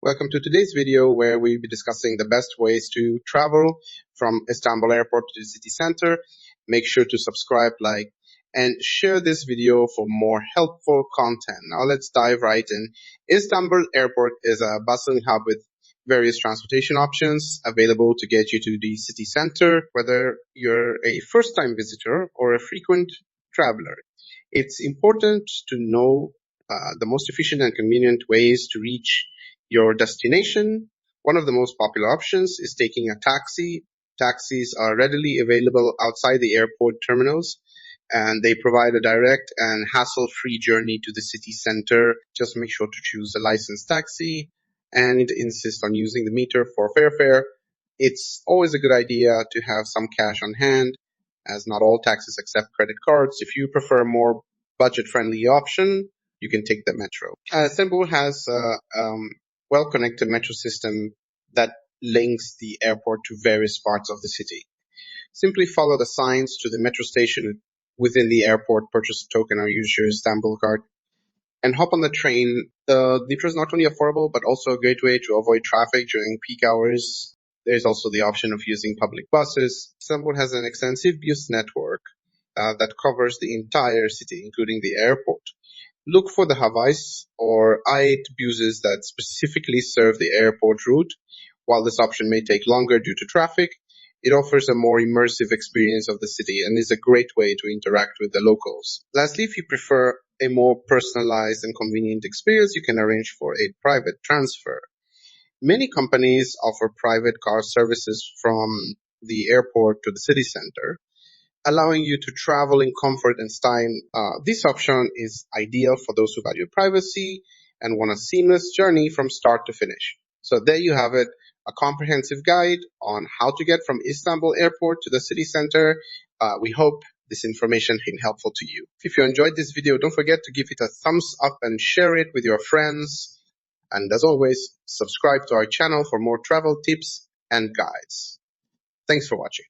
Welcome to today's video where we'll be discussing the best ways to travel from Istanbul Airport to the city center. Make sure to subscribe, like, and share this video for more helpful content. Now let's dive right in. Istanbul Airport is a bustling hub with various transportation options available to get you to the city center, whether you're a first-time visitor or a frequent traveler. It's important to know the most efficient and convenient ways to reach your destination. One of the most popular options is taking a taxi. Taxis are readily available outside the airport terminals, and they provide a direct and hassle-free journey to the city center. Just make sure to choose a licensed taxi and insist on using the meter for fare. It's always a good idea to have some cash on hand, as not all taxis accept credit cards. If you prefer a more budget-friendly option, you can take the metro. Istanbul has well-connected metro system that links the airport to various parts of the city. Simply follow the signs to the metro station within the airport, purchase a token or use your Istanbul card, and hop on the train. The metro is not only affordable, but also a great way to avoid traffic during peak hours. There's also the option of using public buses. Istanbul has an extensive bus network that covers the entire city, including the airport. Look for the Havais or I-8 buses that specifically serve the airport route. While this option may take longer due to traffic, it offers a more immersive experience of the city and is a great way to interact with the locals. Lastly, if you prefer a more personalized and convenient experience, you can arrange for a private transfer. Many companies offer private car services from the airport to the city center, allowing you to travel in comfort and style. This option is ideal for those who value privacy and want a seamless journey from start to finish. So there you have it, a comprehensive guide on how to get from Istanbul Airport to the city center. We hope this information has been helpful to you. If you enjoyed this video, don't forget to give it a thumbs up and share it with your friends. And as always, subscribe to our channel for more travel tips and guides. Thanks for watching.